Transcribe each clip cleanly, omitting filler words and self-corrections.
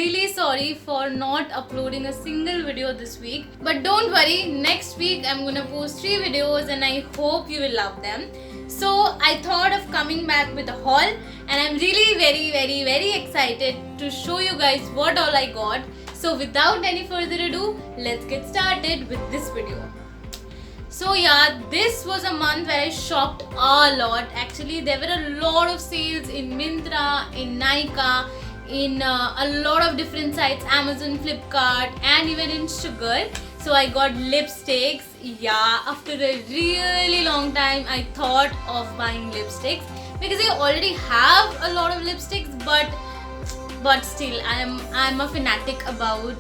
really sorry for not uploading a single video this week. But don't worry, next week I'm gonna post 3 videos and I hope you will love them. So I thought of coming back with a haul, and I'm really very excited to show you guys what all I got. So without any further ado, let's get started with this video. So yeah, this was a month where I shopped a lot. Actually, there were a lot of sales in Myntra, in Nykaa, in a lot of different sites, Amazon, Flipkart, and even in Sugar. So I got lipsticks. Yeah, after a really long time I thought of buying lipsticks because I already have a lot of lipsticks, but still I'm a fanatic about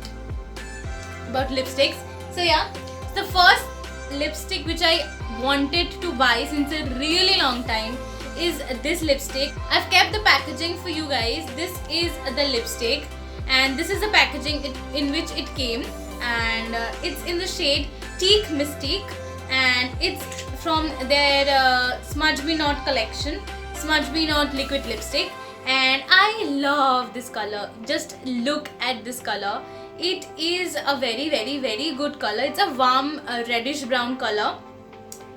lipsticks. So yeah, the first lipstick which I wanted to buy since a really long time is this lipstick. I've kept the packaging for you guys. This is the lipstick and this is the packaging in which it came, and it's in the shade Teak Mystique, and it's from their Smudge Me Not collection, Smudge Me Not liquid lipstick, and I love this color. Just look at this color. It is a very good color. It's a warm reddish brown color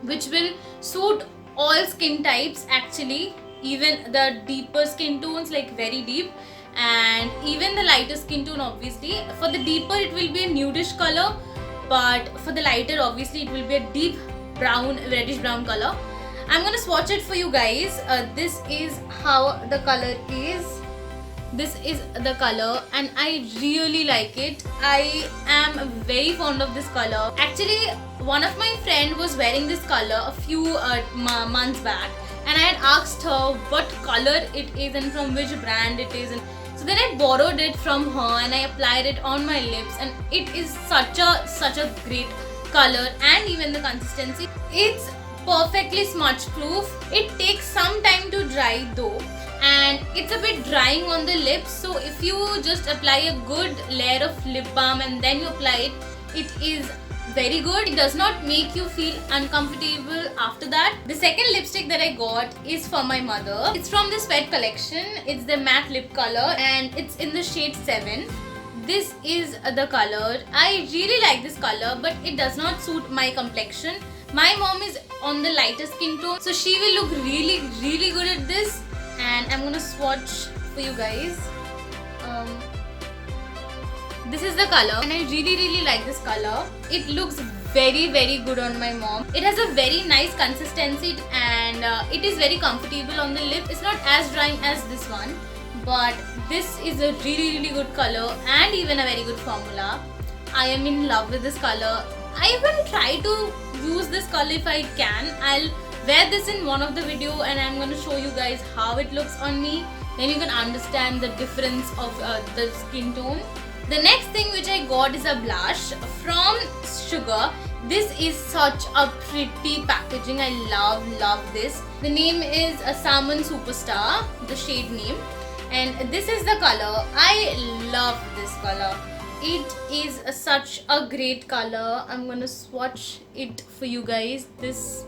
which will suit all skin types actually, even the deeper skin tones, like very deep, and even the lighter skin tone. Obviously for the deeper it will be a nudish color, but for the lighter obviously it will be a deep brown, reddish brown color. I'm gonna swatch it for you guys. This is how the color is. This is the color and I really like it. I am very fond of this color. Actually, one of my friend was wearing this color a few months back, and I had asked her what color it is and from which brand it is, and so then I borrowed it from her and I applied it on my lips, and it is such a great color, and even the consistency. It's perfectly smudge proof. It takes some time to dry though, and it's a bit drying on the lips, so if you just apply a good layer of lip balm and then you apply it, it is very good. It does not make you feel uncomfortable after that. The second lipstick that I got is for my mother. It's from the Sweat collection. It's the matte lip color and it's in the shade 7. This is the color. I really like this color, but it does not suit my complexion. My mom is on the lighter skin tone, so she will look really good at this. And I'm gonna swatch for you guys. This is the color and I really like this color. It looks very good on my mom. It has a very nice consistency and it is very comfortable on the lip. It's not as drying as this one, but this is a really good color and even a very good formula. I am in love with this color. I will try to use this color if I can. I'll wear this in one of the video and I'm going to show you guys how it looks on me. Then you can understand the difference of the skin tone. The next thing which I got is a blush from Sugar. This is such a pretty packaging. I love this. The name is a Salmon Superstar, the shade name, and this is the color. I love this color. It is such a great color. I'm gonna swatch it for you guys. This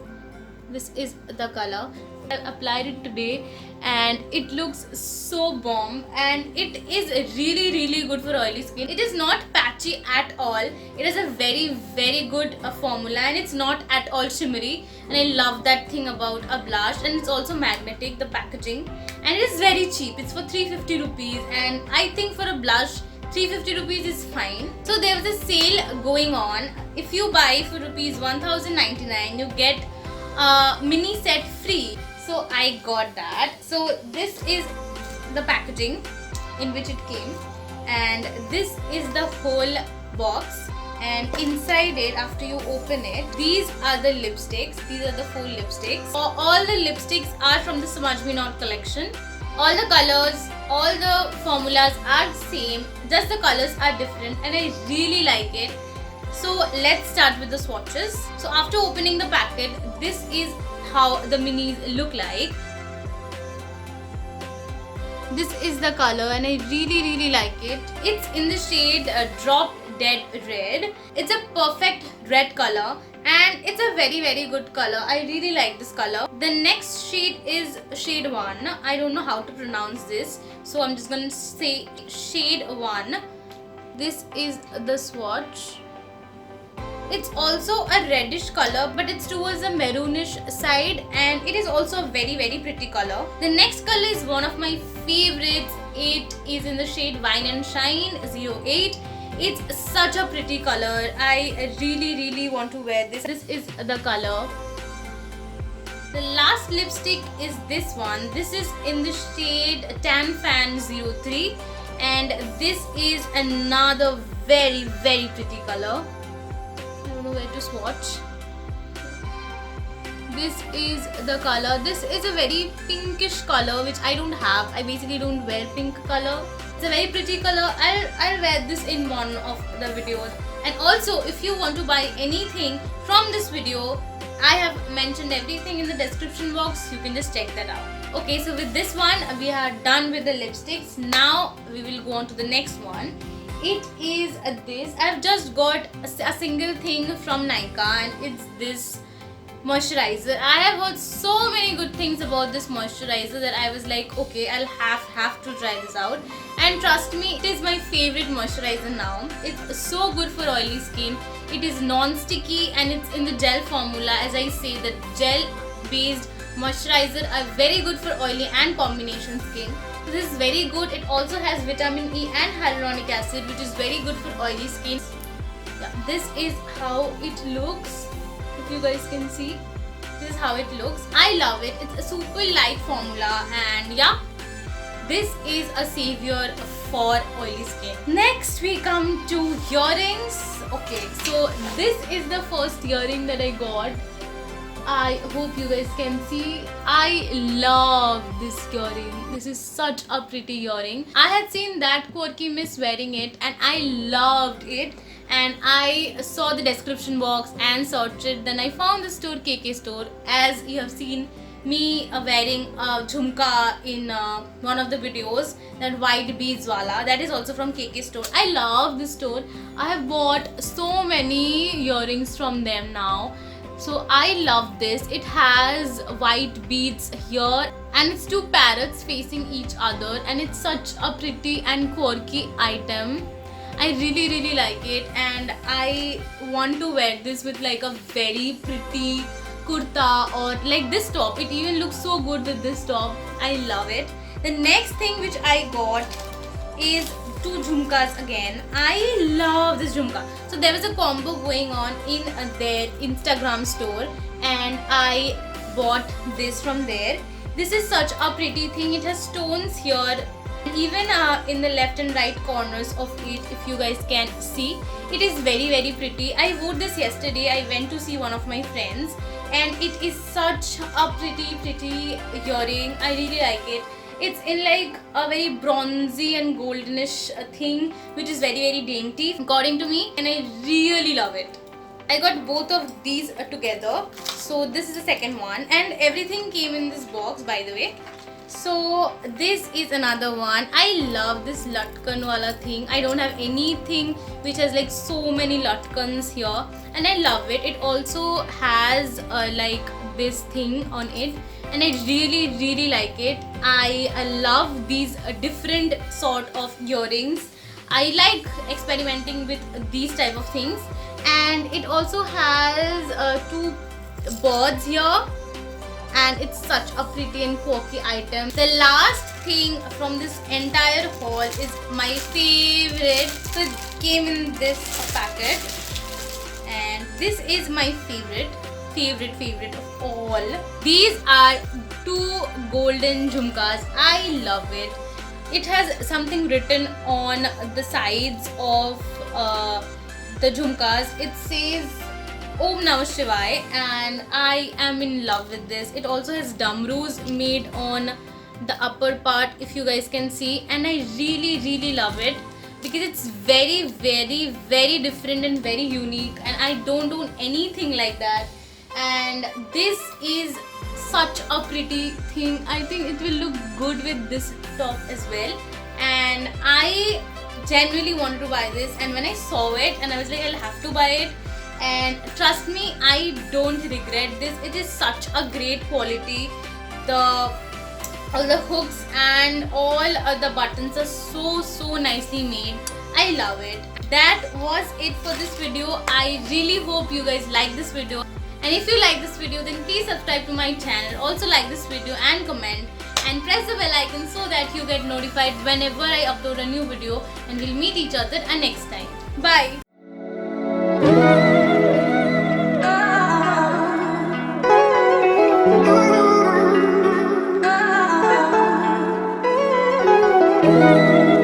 is the color. I applied it today and it looks so bomb, and it is really good for oily skin. It is not patchy at all. It is a very good formula, and it's not at all shimmery, and I love that thing about a blush. And it's also magnetic, the packaging, and it is very cheap. It's for 350 rupees, and I think for a blush 350 rupees is fine. So there was a sale going on. If you buy for rupees 1099, you get a mini set free. So I got that. So this is the packaging in which it came, and this is the whole box, and inside it, after you open it, these are the lipsticks. These are the 4 lipsticks. All the lipsticks are from the Smudge Me Not collection. All the colors, all the formulas are the same, just the colors are different, and I really like it. So let's start with the swatches. So after opening the packet, this is how the minis look like. This is the color and I really like it. It's in the shade Drop Dead Red. It's a perfect red color. and it's a very good color. I really like this color. The next shade is shade 1. I don't know how to pronounce this, so I'm just gonna say shade 1. This is the swatch. It's also a reddish color, but it's towards the maroonish side, and it is also a very pretty color. The next color is one of my favorites. It is in the shade Wine and Shine 08. It's such a pretty color. I really want to wear this. This is the color. The last lipstick is this one. This is in the shade Tan Fan 03, and this is another very pretty color. I don't know where to swatch. This is the color. This is a very pinkish color, which I don't have. I basically don't wear pink color. It's a very pretty color. I'll wear this in one of the videos. And also, if you want to buy anything from this video, I have mentioned everything in the description box. You can just check that out. Okay, so with this one, we are done with the lipsticks. Now we will go on to the next one. It is this. I've just got a single thing from Nykaa, and it's this moisturizer. I have heard so many good things about this moisturizer that I was like, okay, I'll have to try this out. And trust me, it is my favorite moisturizer now. It's so good for oily skin. It is non-sticky and it's in the gel formula. As I say, the gel based moisturizer are very good for oily and combination skin. So this is very good. It also has vitamin E and hyaluronic acid, which is very good for oily skin. Yeah, this is how it looks. If you guys can see, this is how it looks. I love it. It's a super light formula, and yeah, this is a savior for oily skin. Next we come to earrings. Okay, so this is the first earring that I got. I hope you guys can see. I love this earring. This is such a pretty earring. I had seen that quirky miss wearing it and I loved it. And I saw the description box and searched it. Then I found the store, KK store. As you have seen me wearing a jhumka in one of the videos, that white beads wala, that is also from KK store. I love this store. I have bought so many earrings from them now. So I love this. It has white beads here and it's two parrots facing each other, and it's such a pretty and quirky item. I really like it, and I want to wear this with like a very pretty kurta or like this top. It even looks so good with this top. I love it. The next thing which I got is two jhumkas again. I love this jhumka. So there was a combo going on in their Instagram store and I bought this from there. This is such a pretty thing. It has stones here. Even in the left and right corners of it, if you guys can see, it is very pretty. I wore this yesterday. I went to see one of my friends and it is such a pretty earring. I really like it. It's in like a very bronzy and goldenish thing, which is very dainty according to me, and I really love it. I got both of these together. So this is the second one, and everything came in this box, by the way. So this is another one. I love this latkan wala thing. I don't have anything which has like so many latkans here, and I love it. It also has like this thing on it, and I really like it. I love these different sort of earrings. I like experimenting with these type of things, and it also has two birds here. And it's such a pretty and quirky item. The last thing from this entire haul is my favorite. So it came in this packet, and this is my favorite of all. These are two golden jhumkas. I love it. It has something written on the sides of the jhumkas. It says Om Namah Shivaya, and I am in love with this. It also has damrus made on the upper part, if you guys can see, and I really love it because it's very different and very unique, and I don't do anything like that. And this is such a pretty thing. I think it will look good with this top as well, and I genuinely wanted to buy this, and when I saw it and I was like, I'll have to buy it. and trust me, I don't regret this. It is such a great quality. The all the hooks and all the buttons are so nicely made. I love it. That was it for this video. I really hope you guys like this video, and if you like this video then please subscribe to my channel. Also like this video and comment and press the bell icon so that you get notified whenever I upload a new video, and we'll meet each other next time. Bye. Thank you.